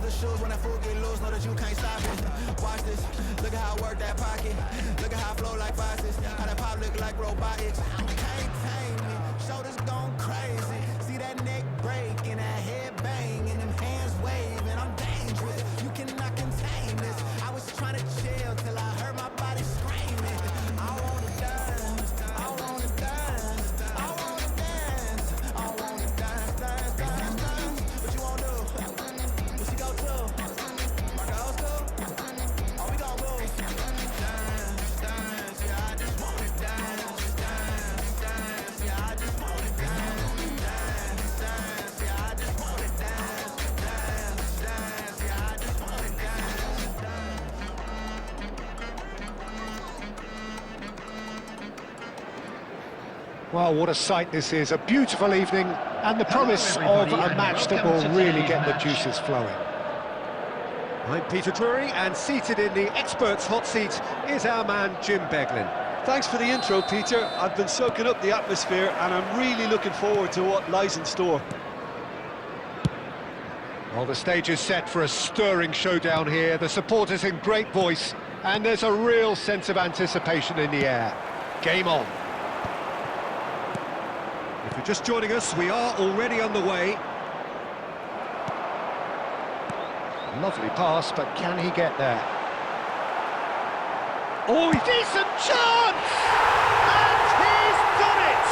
the shoes when that fool get loose, know that you can't stop it. Watch this, look at how I work that pocket. Look at how I flow like faucets. How that pop look like robotics. Can't tame me, shoulders gone crazy. See that neck break and that head bang and them hands waving. I'm dangerous, you cannot contain this. I was trying to chill till I heard my body screaming. I wanna dance, I wanna dance, I wanna dance, I wanna dance, dance, dance, dance. What you wanna do? What you go to? My girls too? Oh, we gon' move. Dance, dance, yeah, I just wanna dance, dance, dance, yeah, I just wanna dance, dance, dance, yeah, I just wanna dance, dance, dance, yeah, I just wanna dance. Well, what a sight this is, a beautiful evening, and the promise of a match that will really get the juices flowing. I'm Peter Drury, and seated in the experts' hot seat is our man Jim Beglin. Thanks for the intro, Peter. I've been soaking up the atmosphere, and I'm really looking forward to what lies in store. Well, the stage is set for a stirring showdown here, the supporters in great voice, and there's a real sense of anticipation in the air. Game on. If you're just joining us, we are already underway. Lovely pass, but can he get there? Oh, decent chance! And he's done it!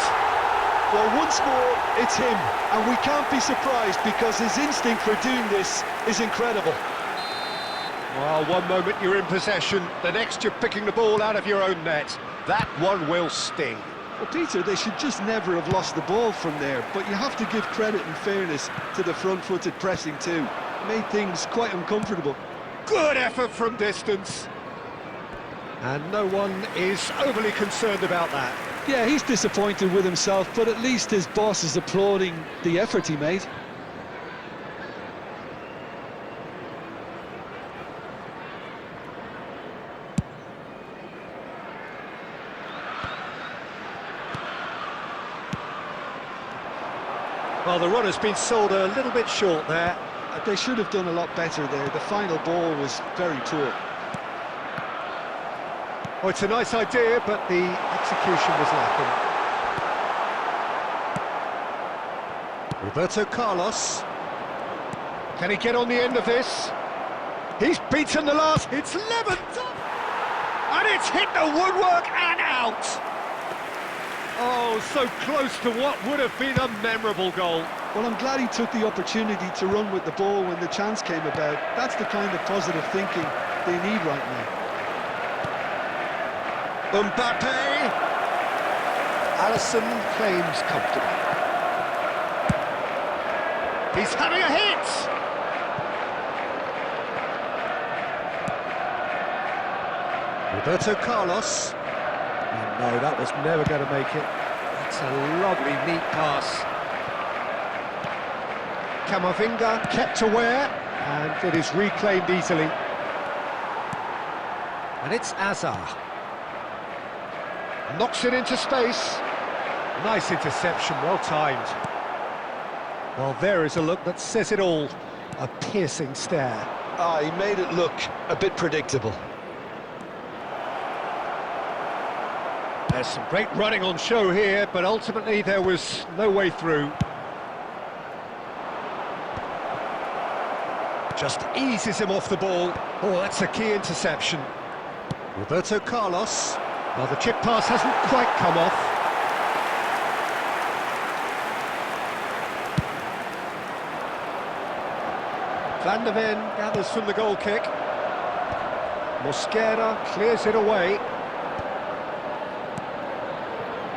Well, once more, it's him, and we can't be surprised because his instinct for doing this is incredible. Well, one moment you're in possession, the next you're picking the ball out of your own net. That one will sting. Well, Peter, they should just never have lost the ball from there, but you have to give credit and fairness to the front-footed pressing too. Made things quite uncomfortable. Good effort from distance. And no one is overly concerned about that. Yeah, he's disappointed with himself, but at least his boss is applauding the effort he made. Well, the run has been sold a little bit short there. They should have done a lot better there. The final ball was very poor. Oh, it's a nice idea, but the execution was lacking. Roberto Carlos. Can he get on the end of this? He's beaten the last. It's leavened up. And it's hit the woodwork and out. Oh, so close to what would have been a memorable goal. Well, I'm glad he took the opportunity to run with the ball when the chance came about. That's the kind of positive thinking they need right now. Mbappe. Alisson claims comfortably. He's having a hit. Roberto Carlos. No, that was never going to make it. It's a lovely, neat pass. Camavinga kept aware, and it is reclaimed easily. And it's Azar. Knocks it into space. Nice interception, well timed. Well, there is a look that says it all. A piercing stare. Ah, he made it look a bit predictable. There's some great running on show here, but ultimately there was no way through. Just eases him off the ball. Oh, that's a key interception. Roberto Carlos. Well, the chip pass hasn't quite come off. Van der Ven gathers from the goal kick. Mosquera clears it away.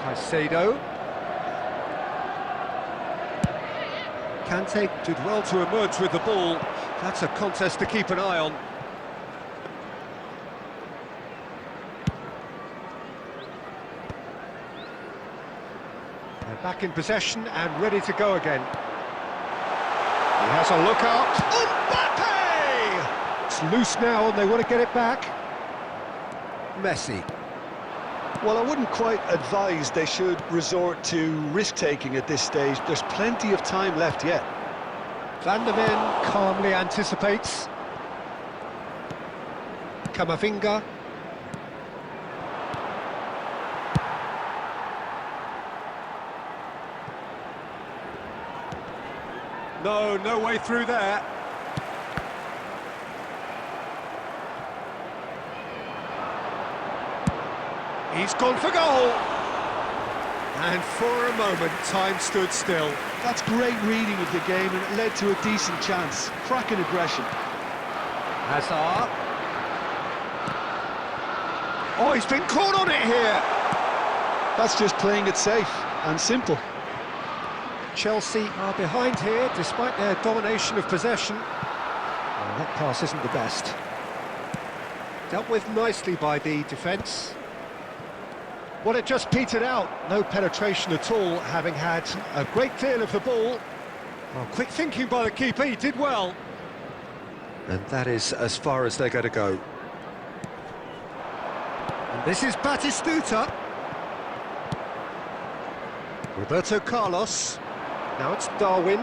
Caicedo. Kante did well to emerge with the ball. That's a contest to keep an eye on. They're back in possession and ready to go again. He has a look out. Mbappe! It's loose now and they want to get it back. Messi. Well, I wouldn't quite advise they should resort to risk-taking at this stage. There's plenty of time left yet. Van der Ven calmly anticipates. Camavinga. No way through there. He's gone for goal. And for a moment, time stood still. That's great reading of the game, and it led to a decent chance. Cracking aggression. Hazard. Oh, he's been caught on it here. That's just playing it safe and simple. Chelsea are behind here, despite their domination of possession. Well, that pass isn't the best. Dealt with nicely by the defence. Well, it just petered out. No penetration at all, having had a great deal of the ball. Well, quick thinking by the keeper, he did well. And that is as far as they're going to go. And this is Batistuta. Roberto Carlos. Now it's Darwin.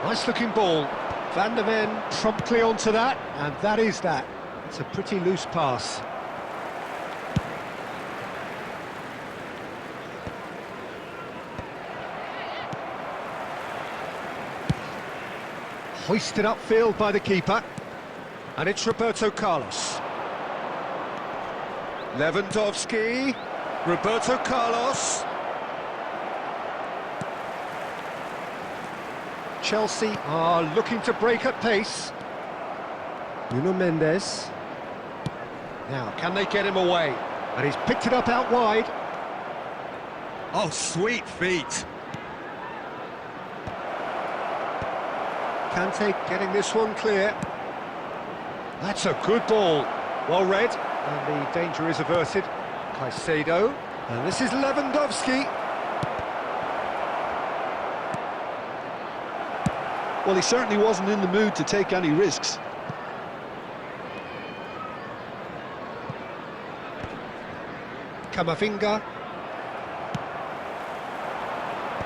Nice looking ball. Van der Ven promptly onto that, and that is that. It's a pretty loose pass. Hoisted upfield by the keeper. And it's Roberto Carlos. Lewandowski. Roberto Carlos. Chelsea are looking to break at pace. Nuno Mendes. Now, can they get him away? And he's picked it up out wide. Oh, sweet feet. Kante getting this one clear. That's a good ball. Well read, and the danger is averted. Caicedo. And this is Lewandowski. Well, he certainly wasn't in the mood to take any risks. Camavinga.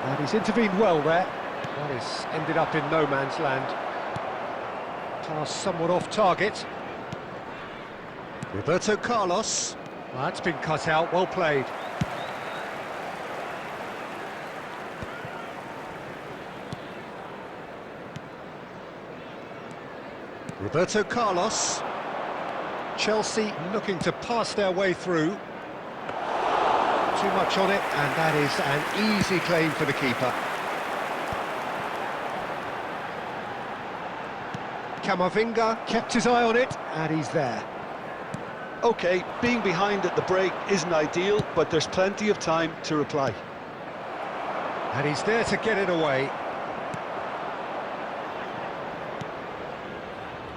And he's intervened well there. That has ended up in no man's land. Pass somewhat off target. Roberto Carlos. Well, that's been cut out, well played. Roberto Carlos. Chelsea looking to pass their way through. Too much on it, and that is an easy claim for the keeper. Camavinga kept his eye on it, and he's there. OK, being behind at the break isn't ideal, but there's plenty of time to reply. And he's there to get it away.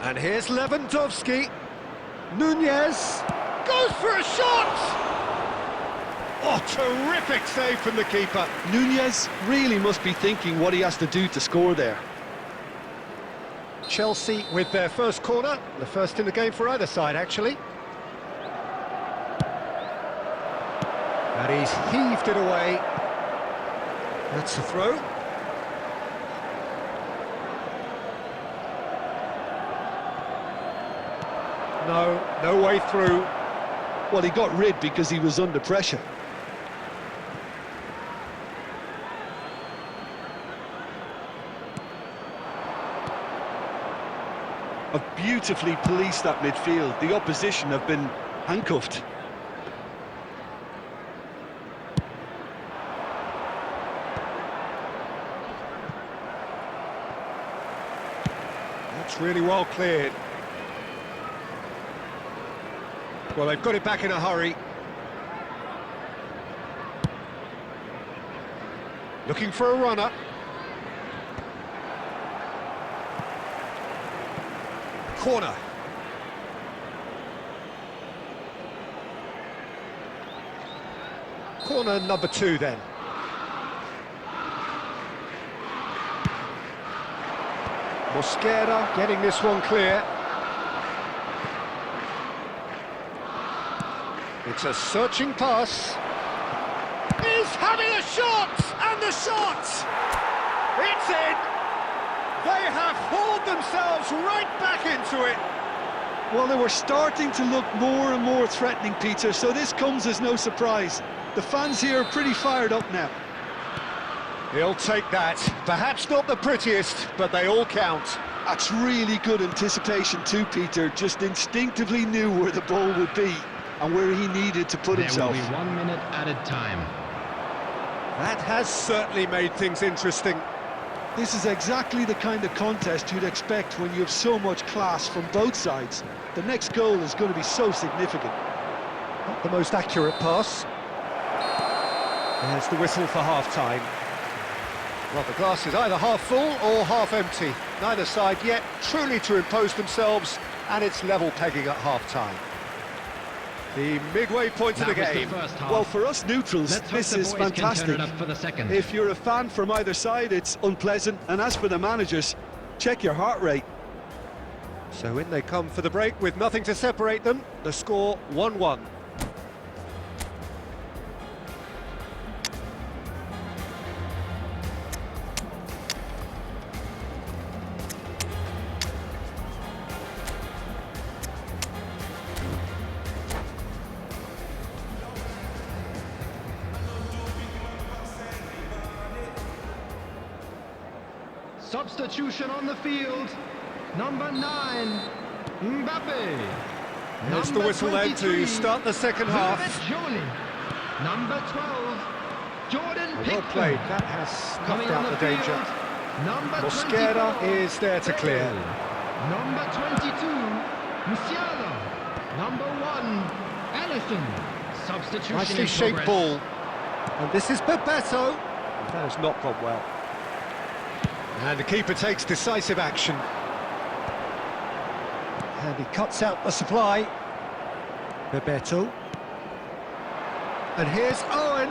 And here's Lewandowski. Nunez goes for a shot! Oh, terrific save from the keeper. Nunez really must be thinking what he has to do to score there. Chelsea with their first corner, the first in the game for either side, actually. And he's heaved it away. That's a throw. No way through. Well, he got rid because he was under pressure. Have beautifully policed that midfield. The opposition have been handcuffed. That's really well cleared. Well, they've got it back in a hurry. Looking for a runner. Corner. Corner number 2 then. Mosquera getting this one clear. It's a searching pass. He's having a shot! And the shot! It's in! They have hauled themselves right back into it. Well, they were starting to look more and more threatening, Peter, so this comes as no surprise. The fans here are pretty fired up now. He'll take that. Perhaps not the prettiest, but they all count. That's really good anticipation too, Peter. Just instinctively knew where the ball would be and where he needed to put himself. There will be 1 minute added time. That has certainly made things interesting. This is exactly the kind of contest you'd expect when you have so much class from both sides. The next goal is going to be so significant. Not the most accurate pass. There's the whistle for half-time. Well, the glass is either half full or half empty. Neither side yet truly to impose themselves, and it's level pegging at half-time. The midway point of the game. Well, for us neutrals, this is fantastic. If you're a fan from either side, it's unpleasant. And as for the managers, check your heart rate. So in they come for the break with nothing to separate them. The score 1-1. Substitution on the field. Number 9, Mbappe. There's the whistle then to start the second half. Number 12, Jordan Pickford. Well played, that has snuffed out the danger. Number Mosquera 24, is there to clear. Number 22, Musiala. Number 1, Alisson. Substitution Nicely in shaped progress. ball. And this is Bebeto. That has not gone well. And the keeper takes decisive action. And he cuts out the supply. Bebeto. And here's Owen.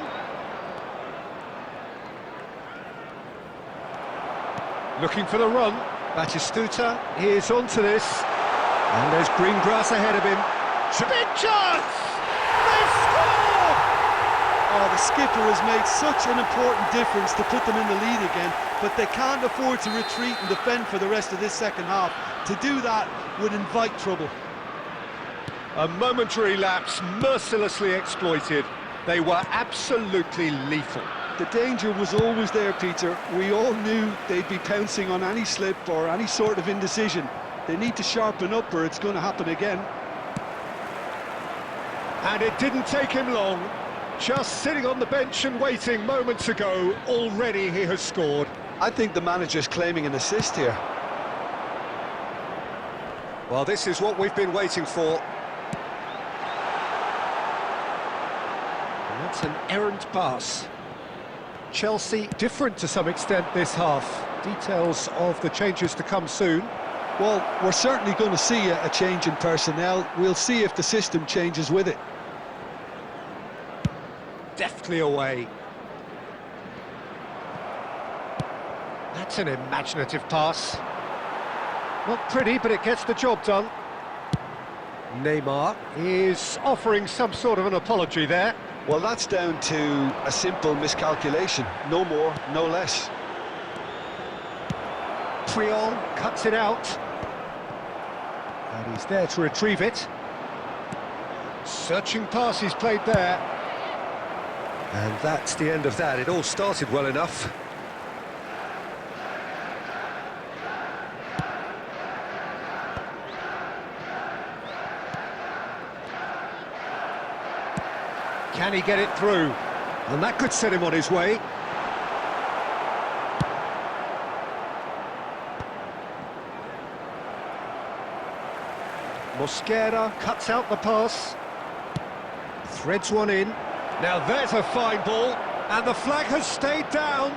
Looking for the run. Batistuta is onto this. And there's green grass ahead of him. Big chance! They've scored! Oh, the skipper has made such an important difference to put them in the lead again, but they can't afford to retreat and defend for the rest of this second half. To do that would invite trouble. A momentary lapse mercilessly exploited. They were absolutely lethal. The danger was always there, Peter. We all knew they'd be pouncing on any slip or any sort of indecision. They need to sharpen up or it's going to happen again. And it didn't take him long. Just sitting on the bench and waiting moments ago, already he has scored. I think the manager's claiming an assist here. Well, this is what we've been waiting for. And that's an errant pass. Chelsea different to some extent this half. Details of the changes to come soon. Well, we're certainly going to see a change in personnel. We'll see if the system changes with it. Deftly away. That's an imaginative pass. Not pretty, but it gets the job done. Neymar is offering some sort of an apology there. Well, that's down to a simple miscalculation. No more, no less. Puyol cuts it out. And he's there to retrieve it. Searching pass he's played there. And that's the end of that. It all started well enough. Can he get it through? And that could set him on his way. Mosquera cuts out the pass. Threads one in. Now there's a fine ball, and the flag has stayed down.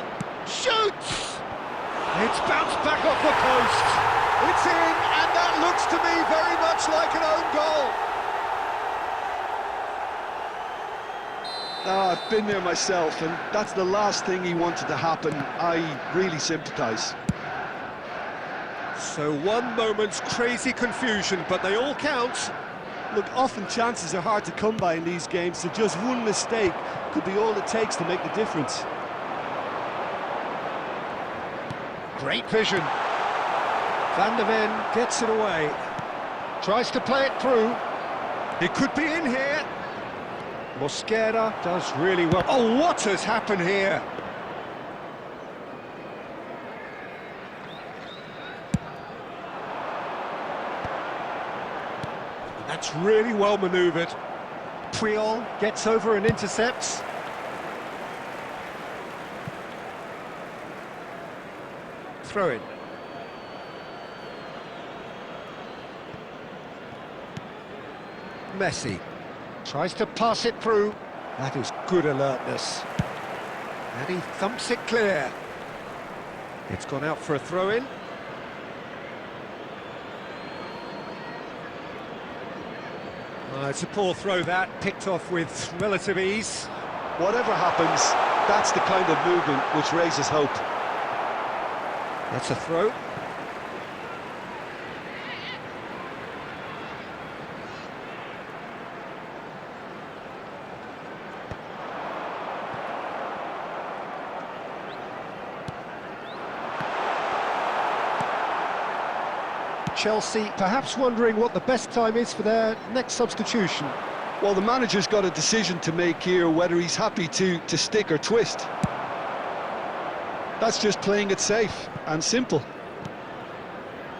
Shoots! It's bounced back off the post. It's in, and that looks to me very much like an own goal. Oh, I've been there myself, and that's the last thing he wanted to happen. I really sympathise. So one moment's crazy confusion, but they all count. Look, often chances are hard to come by in these games, so just one mistake could be all it takes to make the difference. Great vision. Van der Ven gets it away. Tries to play it through. It could be in here. Mosquera does really well. Oh, what has happened here? That's really well manoeuvred. Puyol gets over and intercepts. Throw in. Messi tries to pass it through. That is good alertness. And he thumps it clear. It's gone out for a throw-in. It's a poor throw that, picked off with relative ease. Whatever happens, that's the kind of movement which raises hope. That's a throw. Chelsea perhaps wondering what the best time is for their next substitution. Well, the manager's got a decision to make here, whether he's happy to stick or twist. That's just playing it safe and simple.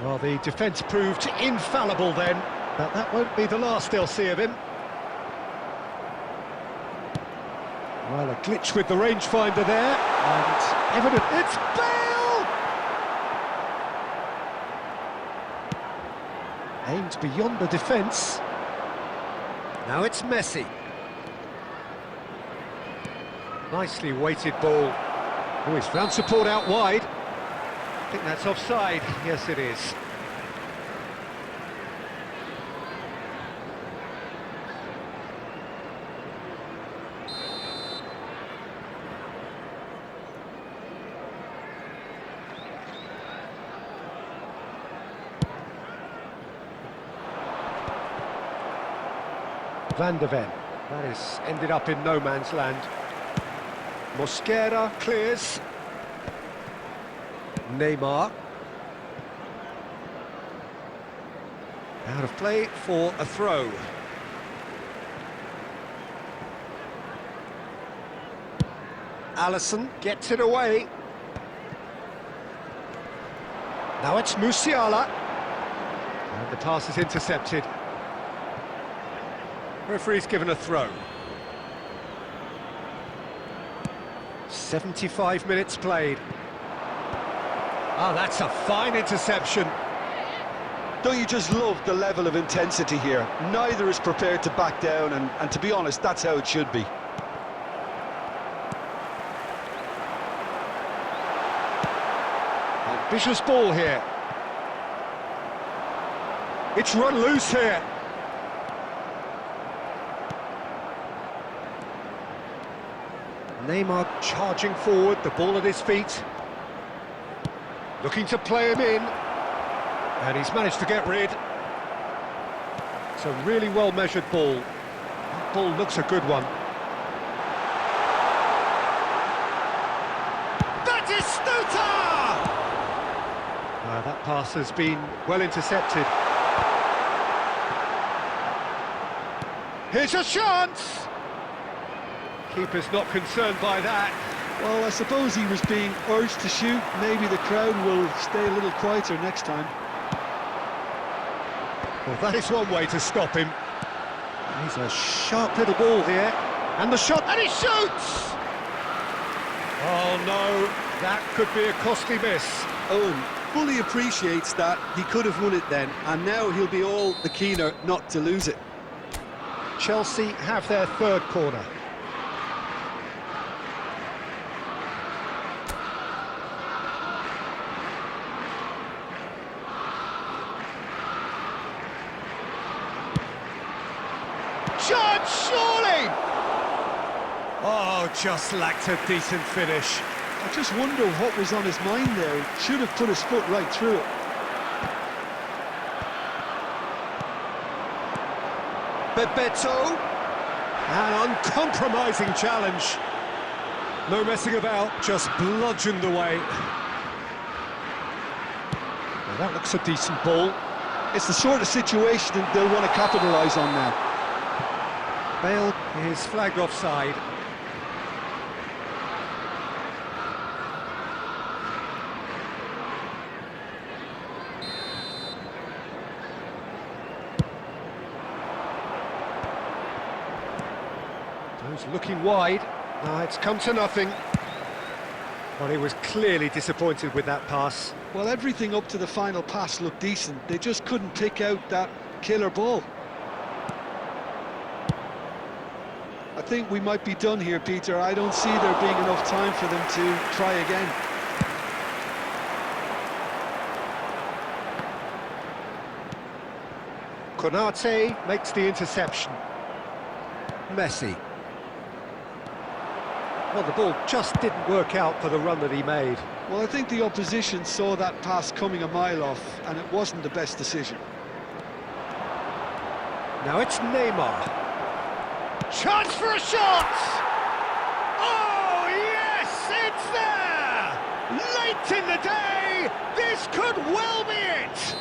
Well, the defence proved infallible then, but that won't be the last they'll see of him. Well, a glitch with the rangefinder there, and evident. It's Bale! Aimed beyond the defence. Now it's Messi. Nicely weighted ball. Oh, he's found support out wide. I think that's offside. Yes, it is. Van der Ven. That has ended up in no man's land. Mosquera clears. Neymar. Out of play for a throw. Alisson gets it away. Now it's Musiala. And the pass is intercepted. Referee's given a throw. 75 minutes played. Oh, that's a fine interception. Don't you just love the level of intensity here? Neither is prepared to back down, and to be honest, that's how it should be. Ambitious ball here. It's run loose here. Neymar charging forward, the ball at his feet. Looking to play him in. And he's managed to get rid. It's a really well-measured ball. That ball looks a good one. That is Stuta! That pass has been well intercepted. Here's a chance! Keeper's not concerned by that. Well, I suppose he was being urged to shoot. Maybe the crowd will stay a little quieter next time. Well, that is one way to stop him. He's a sharp little ball here. And the shot, and he shoots! Oh no, that could be a costly miss. Owen fully appreciates that he could have won it then, and now he'll be all the keener not to lose it. Chelsea have their third corner. Surely! Oh, just lacked a decent finish. I just wonder what was on his mind there. He should have put his foot right through it. Bebeto. An uncompromising challenge. No messing about, just bludgeoned away. That looks a decent ball. It's the sort of situation that they'll want to capitalise on now. Bale is flagged offside. He's looking wide. It's come to nothing. But he was clearly disappointed with that pass. Well, everything up to the final pass looked decent. They just couldn't pick out that killer ball. I think we might be done here, Peter. I don't see there being enough time for them to try again. Konate makes the interception. Messi. Well, the ball just didn't work out for the run that he made. Well, I think the opposition saw that pass coming a mile off, and it wasn't the best decision. Now it's Neymar. Chance for a shot! Oh, yes, it's there! Late in the day, this could well be it!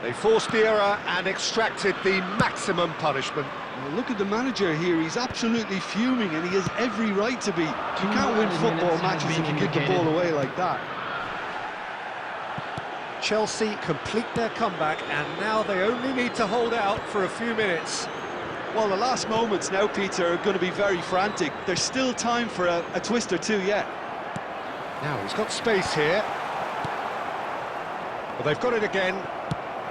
They forced the error and extracted the maximum punishment. Well, look at the manager here. He's absolutely fuming, and he has every right to be. You can't win football matches if you kick the ball away like that. Chelsea complete their comeback, and now they only need to hold out for a few minutes. Well, the last moments now, Peter, are going to be very frantic. There's still time for a twist or two yet. Now he's got space here. Well, they've got it again.